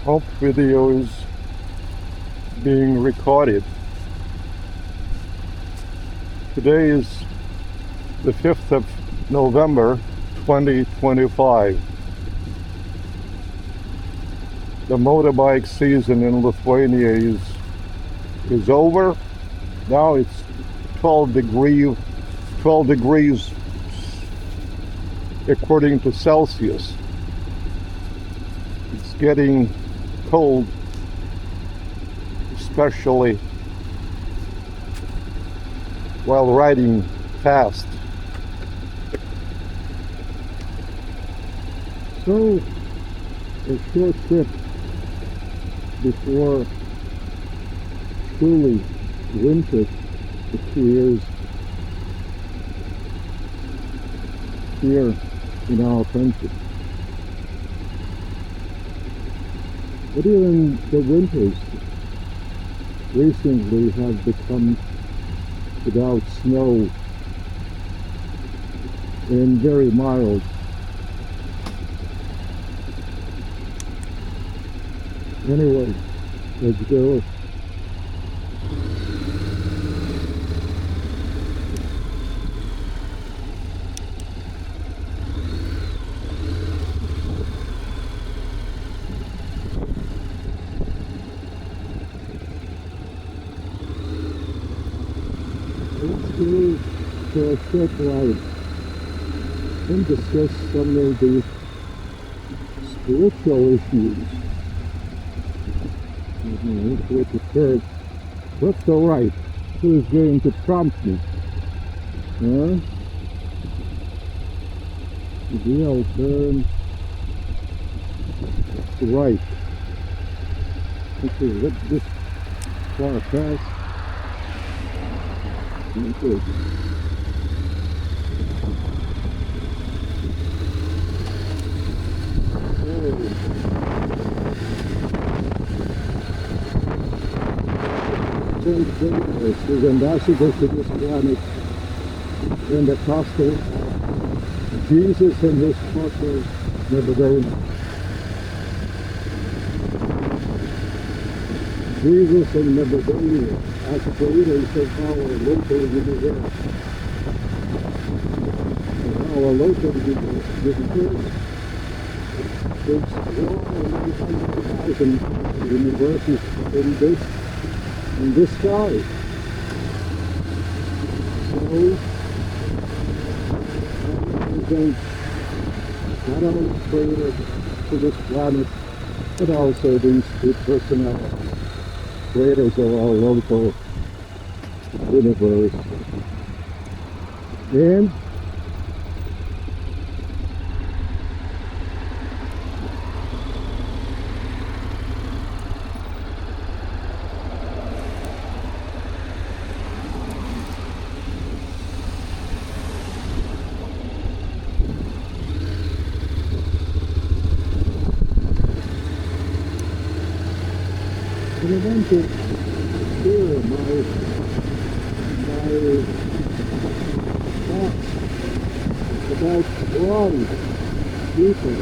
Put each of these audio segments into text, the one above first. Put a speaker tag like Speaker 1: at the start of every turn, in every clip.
Speaker 1: hope video is being recorded. Today is the 5th of November 2025. The motorbike season in Lithuania is over. Now it's 12 degrees according to Celsius. It's getting cold, especially while riding fast. So, a short trip before truly winter appears here in our country. But even the winters recently have become without snow and very mild. Anyway, let's go. Let's go for a short ride and discuss some of the spiritual issues. What's all right? Who is going to prompt me? Huh? Maybe I'll turn right. Okay, let this car pass. Okay. Is ambassador to this planet and apostle Jesus and his apostles never go. Jesus and never go as creators of our local universe. Our local universe is 100,000 universes in this sky. So, not only created to this planet, but also these two personalities, creators of our local universe. And I want to share my thoughts about why people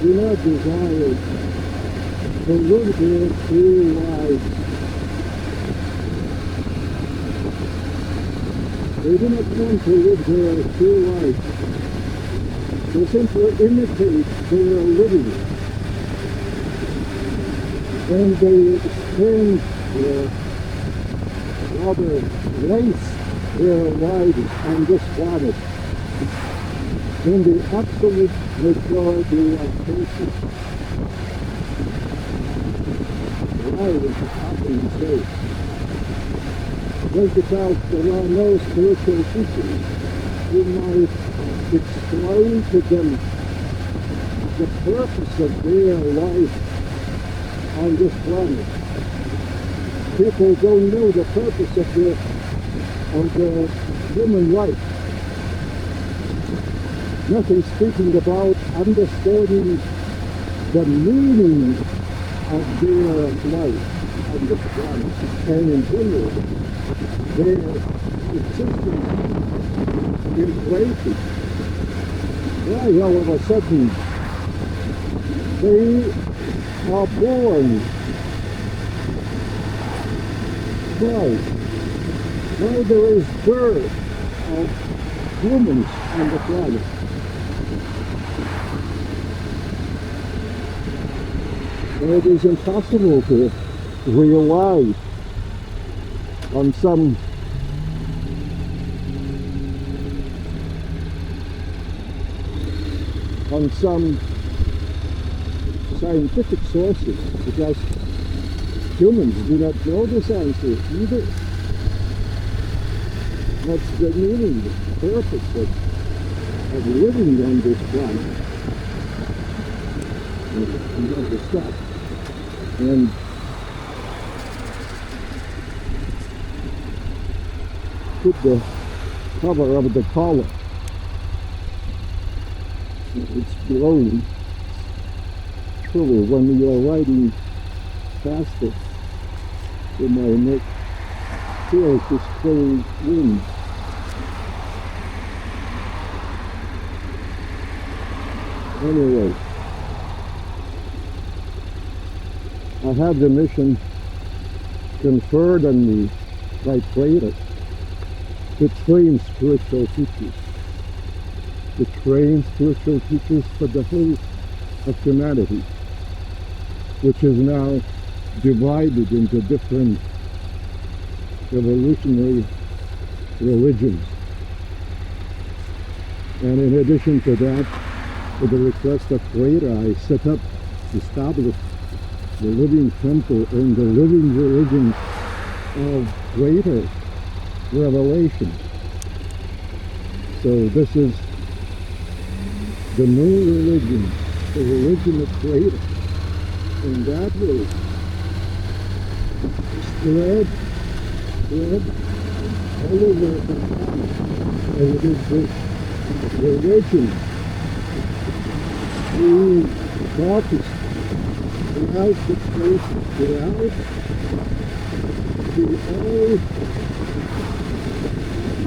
Speaker 1: do not desire to live their true lives. They do not want to live their true life. They simply imitate their living. And they spend rather waste their lives on this planet in the absolute majority of cases. Why is it happening so? Just because there are no spiritual teachers who might explain to them the purpose of their life on this planet. People don't know the purpose of the human life. Nothing speaking about understanding the meaning of their life on this planet and in general their existence in creation. Why all of a sudden they are born Christ. Now there is birth of humans on the planet. And it is impossible to realize on some scientific sources, because humans do not know this answer either. That's the meaning, the purpose of living on this planet. You have to stop. And put the cover of the collar. It's blowing. Truly, when you are riding faster, in my neck feels this cold wind. Anyway, I have the mission conferred on me by Plato to train spiritual teachers. To train spiritual teachers for the whole of humanity, which is now divided into different evolutionary religions. And in addition to that, with the request of Plato, I established the living temple and the living religion of Plato's revelation. So this is the new religion, the religion of Plato. And that will spread all over the planet. And it is this religion being practiced throughout the places, throughout the whole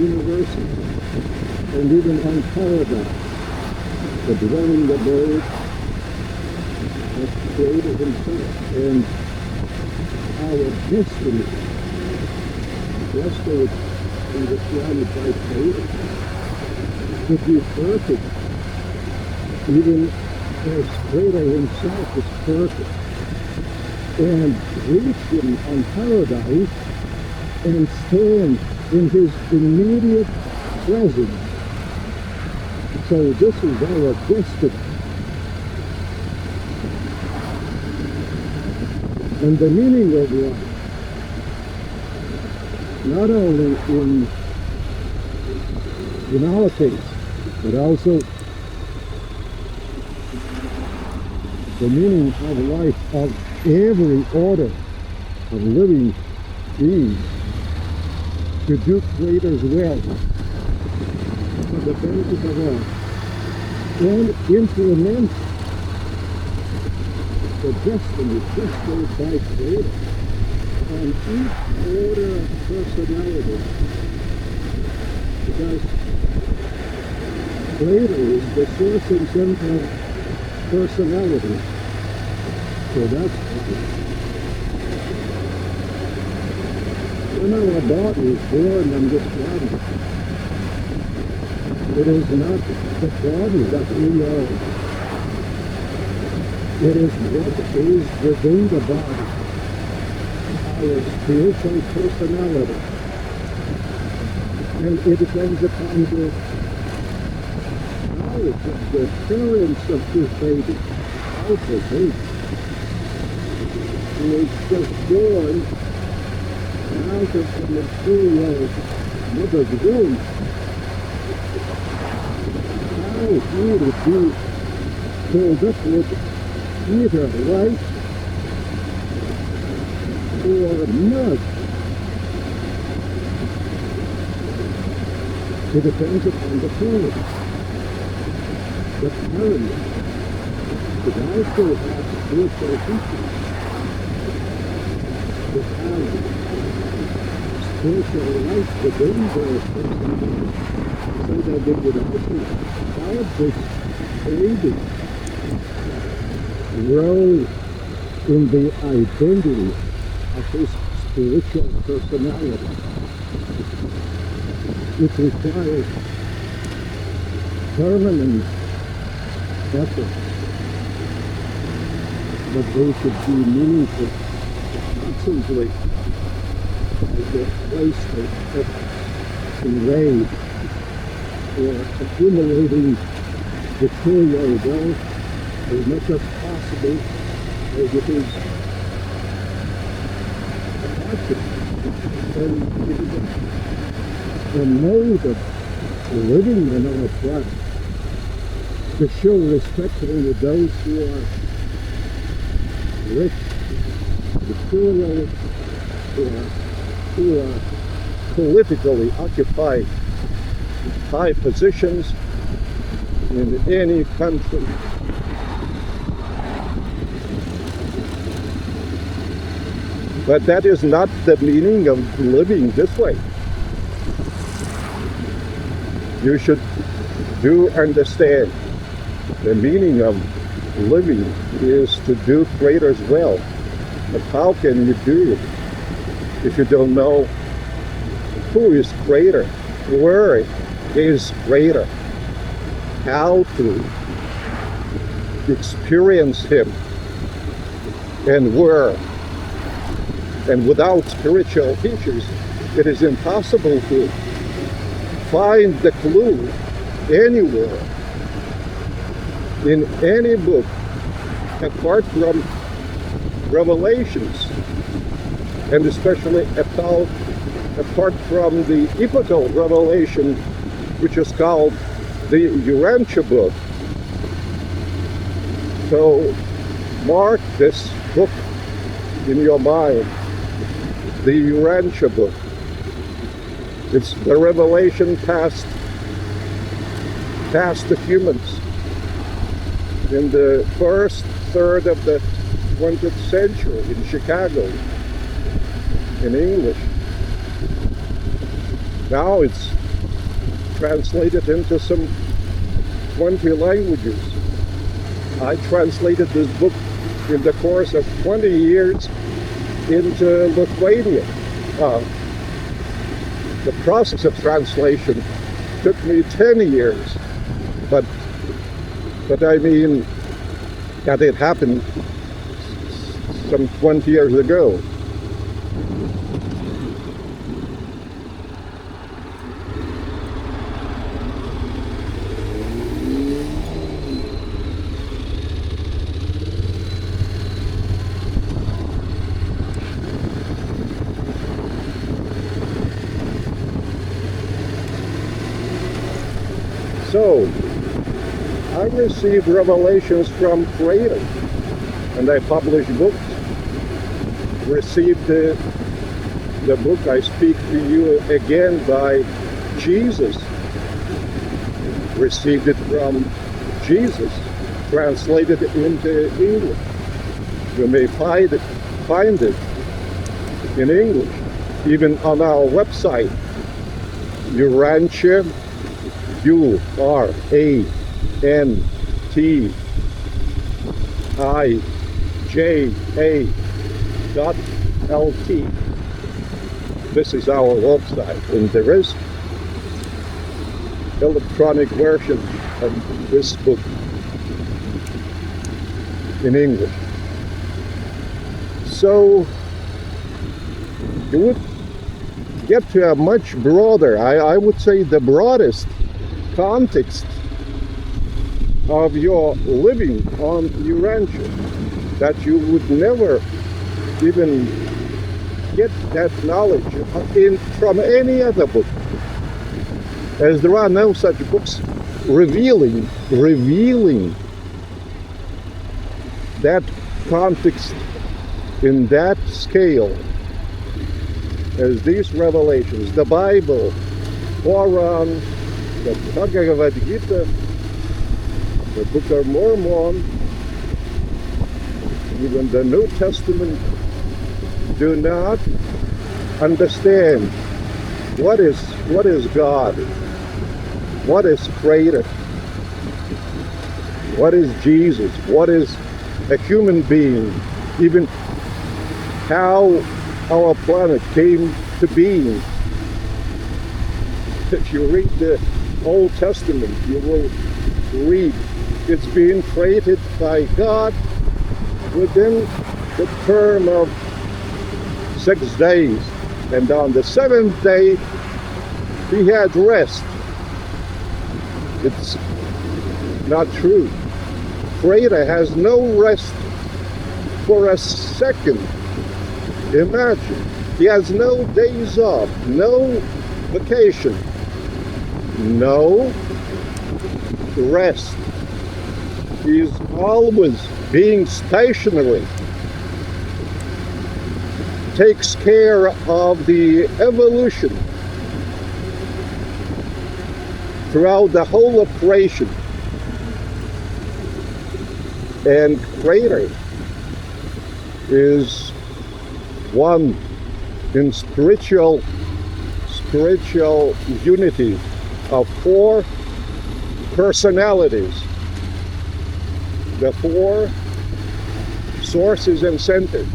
Speaker 1: universe, and even on paradise, the dwelling abode of Creator Himself, and our destiny, rested in the planet by Creator, to be perfect, even as Creator Himself is perfect, and reach Him on paradise and stand in His immediate presence. So this is our destiny. And the meaning of life, not only in our case, but also the meaning of life of every order of living beings, to do Creator's will for the benefit of all, and implement the destiny bestowed by Creator on each order of personality. Because Creator is the source and center of personality. So that's when our body is born on this planet, it is not the body that we are. It is what is within the body, our spiritual personality. And it depends upon the knowledge of the parents of this baby, also baby, who is just born out of the material mother's womb. How he would be filled up with either light or mud. It depends upon the parent. The parent could also have spiritual teachers, could have spiritual life within their personality, so that they would also guide this baby grow in the identity of his spiritual personality. It requires permanent effort, but they should be meaningful, not simply as a waste of convey or accumulating material wealth as much as possible as it is possible. And it is a mode of living in our planet to show respect to those who are rich, material, who are politically occupy high positions in any country. But that is not the meaning of living this way. You should do understand the meaning of living is to do greater as well. But how can you do it if you don't know who is greater, where is greater, how to experience him, and where? And without spiritual teachers, it is impossible to find the clue anywhere in any book apart from Revelations, and especially apart from the epochal revelation, which is called the Urantia book. So mark this book in your mind, the Urantia book. It's the revelation past the humans in the first third of the 20th century in Chicago, in English. Now it's translated into some 20 languages. I translated this book in the course of 20 years into Lithuanian. The process of translation took me 10 years, but I mean that it happened some 20 years ago. So, I received revelations from Creator, and I published books. Received the book I Speak to You Again by Jesus. Received it from Jesus, translated it into English. You may find it in English, even on our website, Urantia, URANTIJA.LT. This is our website, and there is electronic version of this book in English. So you would get to a much broader, I would say the broadest context of your living on Urantia, that you would never even get that knowledge from any other book, as there are no such books revealing that context in that scale as these revelations. The Bible, Quran, the Bhagavad Gita, the Book of Mormon, even the New Testament do not understand what is God, what is Creator, what is Jesus, what is a human being, even how our planet came to being. If you read the Old Testament, you will read it's being created by God within the term of 6 days. And on the 7th day, he had rest. It's not true. Creator has no rest for a second. Imagine. He has no days off, no vacation, no rest. He's always being stationary. Takes care of the evolution throughout the whole of creation. And Creator is one in spiritual unity of 4 personalities, the 4 sources and centers,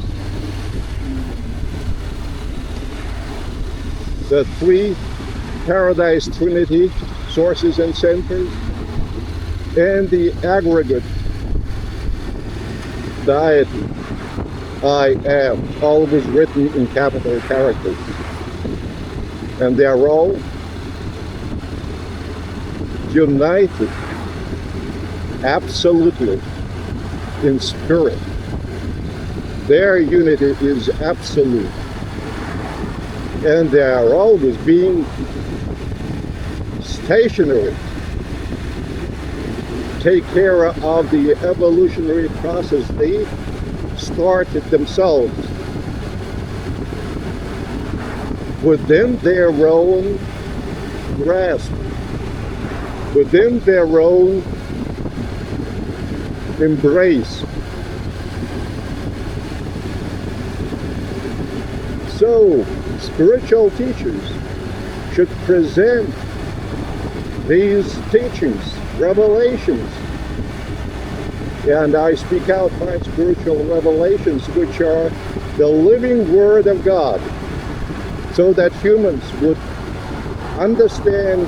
Speaker 1: the 3 Paradise Trinity sources and centers, and the aggregate deity, I am, always written in capital characters. And they are all united absolutely in spirit. Their unity is absolute. And they are always being stationary. Take care of the evolutionary process they started themselves within their own grasp, within their own embrace. So, spiritual teachers should present these teachings, revelations, and I speak out my spiritual revelations, which are the living Word of God, so that humans would understand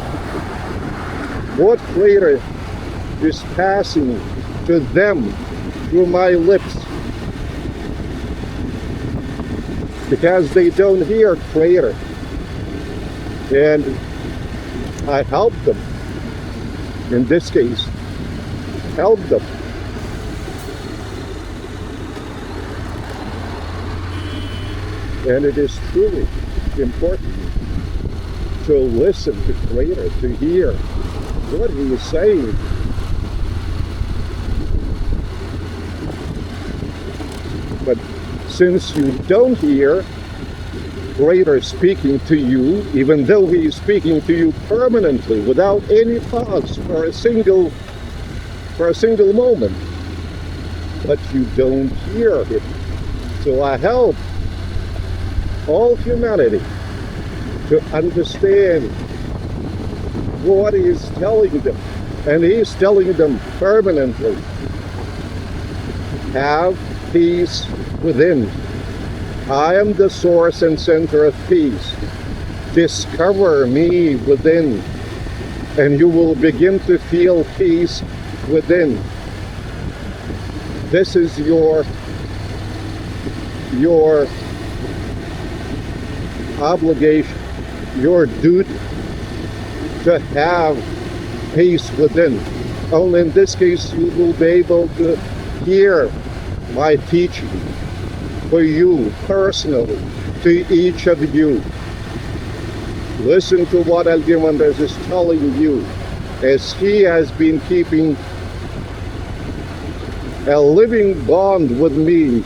Speaker 1: what Creator is passing to them through my lips, because they don't hear Creator, and I help them. In this case, help them. And it is truly important to listen to Creator, to hear what He is saying. But since you don't hear Creator speaking to you, even though He is speaking to you permanently, without any pause for a single moment, but you don't hear Him. So I help all humanity to understand what He is telling them, and He is telling them permanently. Have peace within. I am the source and center of peace. Discover me within, and you will begin to feel peace within. This is your obligation, your duty, to have peace within. Only in this case you will be able to hear my teaching for you personally, to each of you. Listen to what Algimantas is telling you, as he has been keeping a living bond with me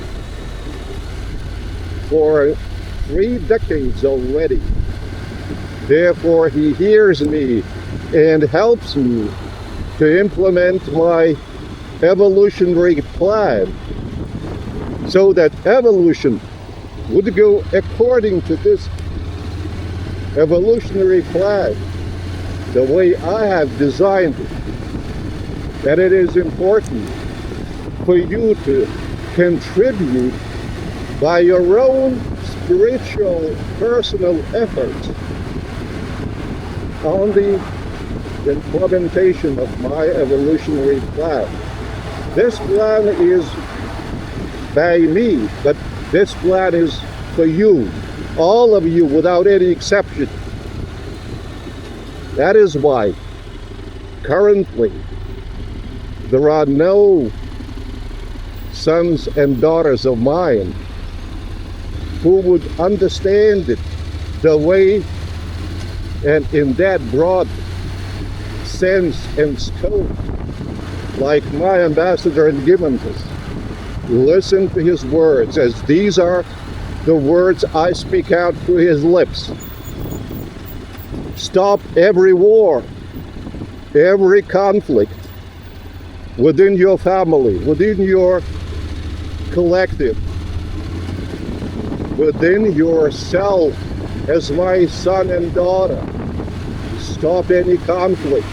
Speaker 1: for 3 decades already. Therefore, he hears me and helps me to implement my evolutionary plan, so that evolution would go according to this evolutionary plan, the way I have designed it. And it is important for you to contribute by your own spiritual, personal efforts on the implementation of my evolutionary plan. This plan is by me, but this plan is for you, all of you without any exception. That is why currently there are no sons and daughters of mine who would understand it the way and in that broad sense and scope, like my ambassador Algimantas. Listen to his words, as these are the words I speak out through his lips. Stop every war, every conflict within your family, within your collective, within yourself as my son and daughter. Stop any conflict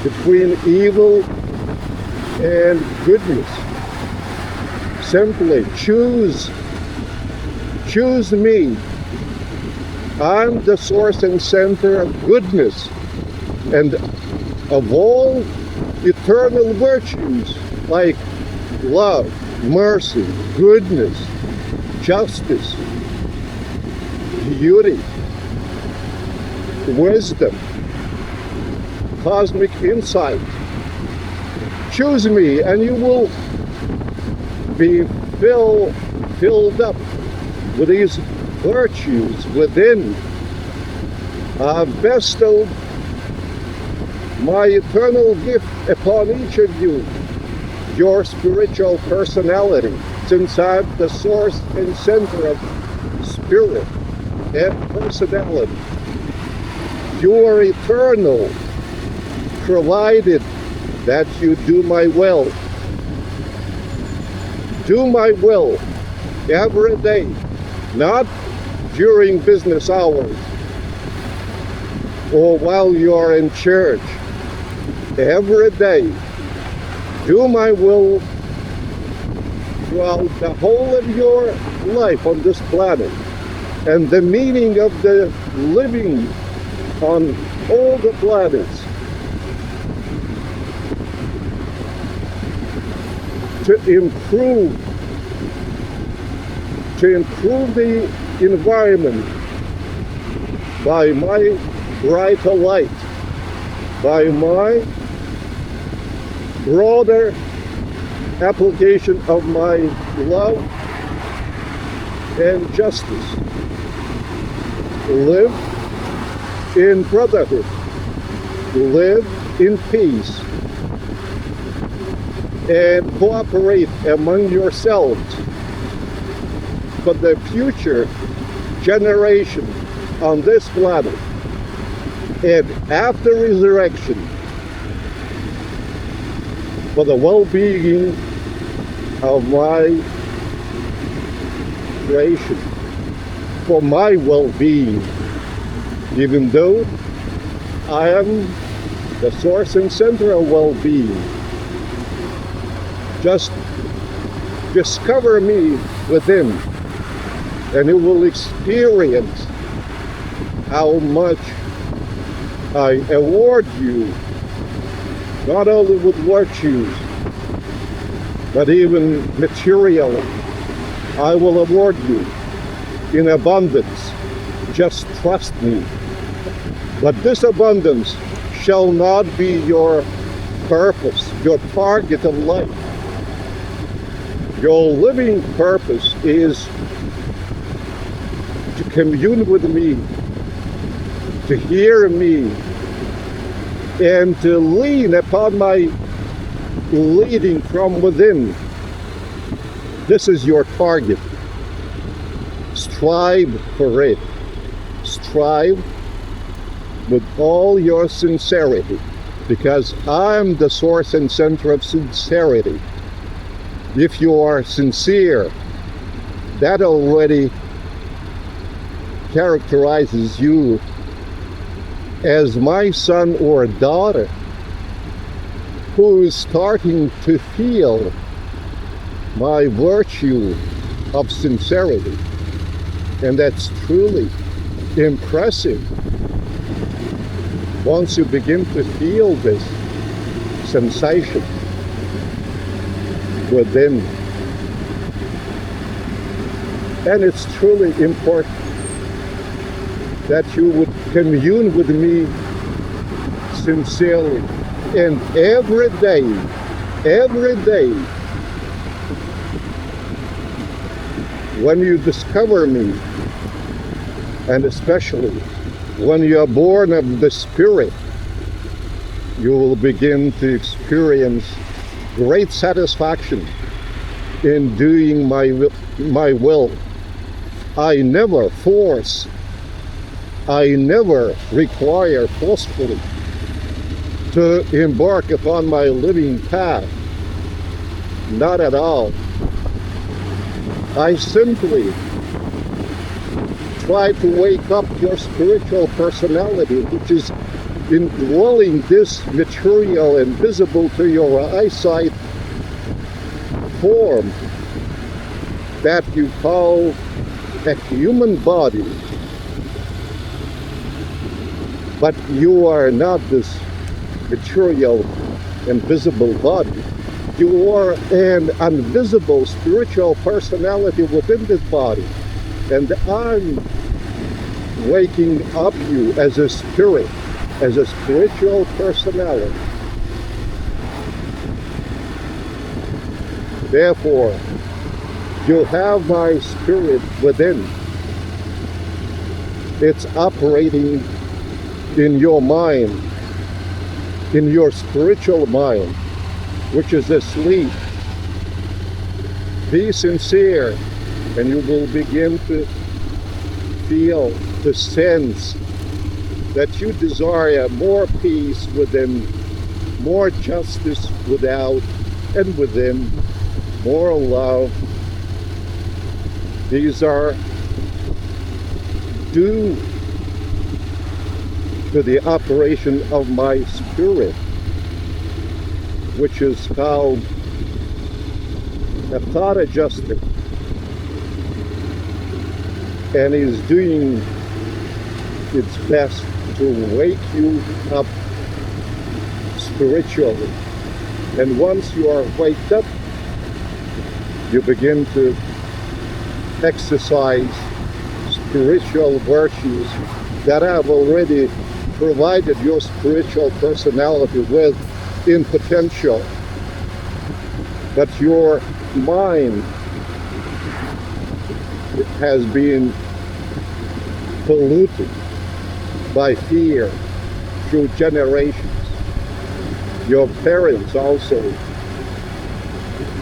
Speaker 1: between evil and goodness. Simply choose me. I'm the source and center of goodness and of all eternal virtues like love, mercy, goodness, justice, beauty, wisdom, cosmic insight. Choose me and you will be filled up with these virtues within. I've bestowed my eternal gift upon each of you, your spiritual personality, since I'm the source and center of spirit and personality. You are eternal, provided that you do my will. Do my will every day, not during business hours or while you are in church. Every day, do my will throughout the whole of your life on this planet. And the meaning of the living on all the planets, to improve the environment by my brighter light, by my broader application of my love and justice. Live in brotherhood, live in peace, and cooperate among yourselves for the future generation on this planet. And after resurrection, for the well-being of my creation, for my well-being, even though I am the source and center of well-being. Just discover me within, and you will experience how much I award you, not only with virtues, but even materially. I will award you in abundance. Just trust me. But this abundance shall not be your purpose, your target of life. Your living purpose is to commune with me, to hear me, and to lean upon my leading from within. This is your target. Strive for it. Strive with all your sincerity, because I'm the source and center of sincerity. If you are sincere, that already characterizes you as my son or daughter who is starting to feel my virtue of sincerity. And that's truly impressive once you begin to feel this sensation within. And it's truly important that you would commune with me sincerely. And every day, when you discover me, and especially when you are born of the Spirit, you will begin to experience great satisfaction in doing my will. I never force, I never require forcefully to embark upon my living path. Not at all. I simply try to wake up your spiritual personality, which is indwelling this material and visible to your eyesight form that you call a human body. But you are not this material and visible body. You are an invisible spiritual personality within this body. And I'm waking up you as a spirit, as a spiritual personality. Therefore, you have my spirit within. It's operating in your mind, in your spiritual mind, which is asleep. Be sincere, and you will begin to feel, to sense that you desire more peace within, more justice without, and within, more love. These are due to the operation of my spirit, which is called a thought adjuster, and is doing its best to wake you up spiritually. And once you are waked up, you begin to exercise spiritual virtues that I've already provided your spiritual personality with in potential. But your mind has been polluted by fear through generations. Your parents also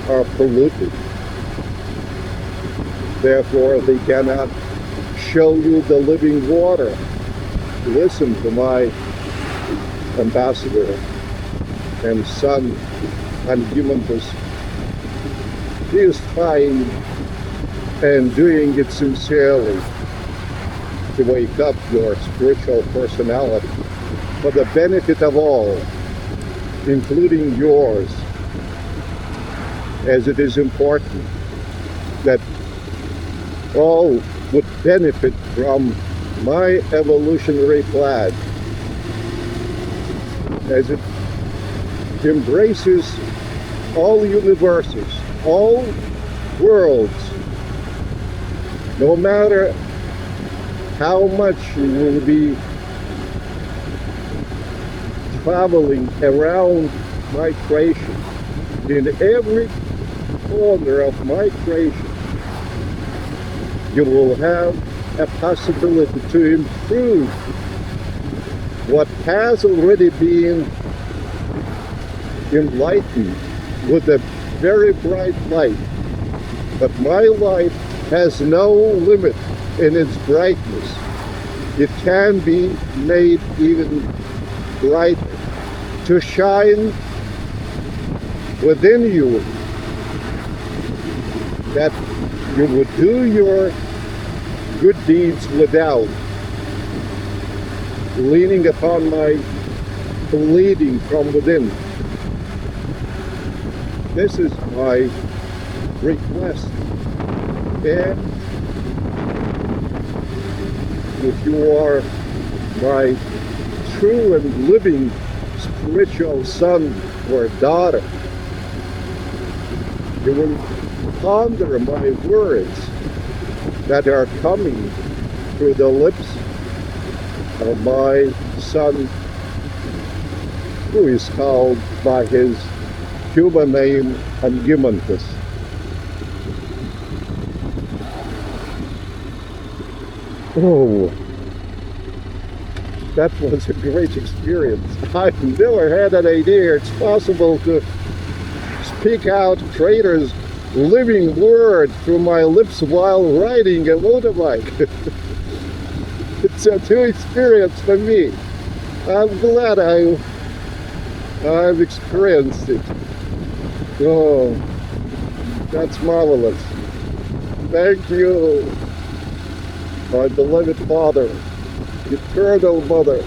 Speaker 1: are polluted. Therefore, they cannot show you the living water. Listen to my ambassador and son, Algimantas. He is trying and doing it sincerely to wake up your spiritual personality for the benefit of all, including yours, as it is important that all would benefit from my evolutionary flag, as it embraces all universes, all worlds, no matter how much you will be traveling around my creation, in every corner of my creation, you will have a possibility to improve what has already been enlightened with a very bright light. But my light has no limit in its brightness. It can be made even brighter to shine within you, that you would do your good deeds without leaning upon my leading from within. This is my request. And if you are my true and living spiritual son or daughter, you will ponder my words that are coming through the lips of my son, who is called by his human name Algimantas. Oh, that was a great experience. I've never had an idea it's possible to speak out Creator's living word through my lips while riding a motorbike. It's a new experience for me. I'm glad I've experienced it. Oh, that's marvelous. Thank you, my beloved Father, eternal Mother,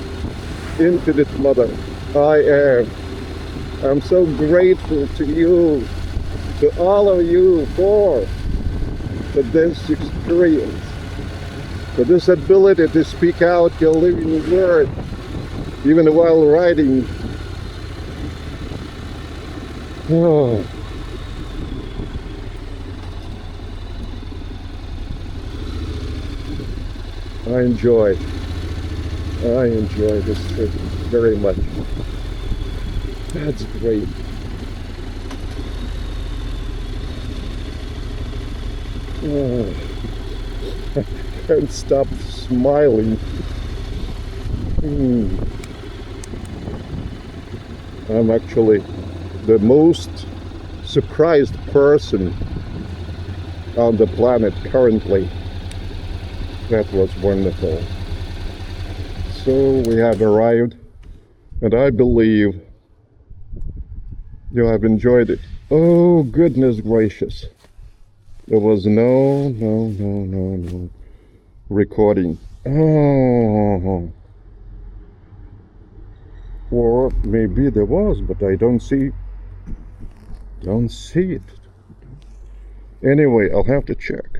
Speaker 1: infinite Mother. I'm so grateful to you, to all of you for this experience, for this ability to speak out your living word, even while riding. Oh. I enjoy this trip very much. That's great. Oh. I can't stop smiling. I'm actually the most surprised person on the planet currently. That was wonderful. So we have arrived, and I believe you have enjoyed it. Oh, goodness gracious. There was no recording. Oh. Or maybe there was, but I don't see it. Anyway, I'll have to check.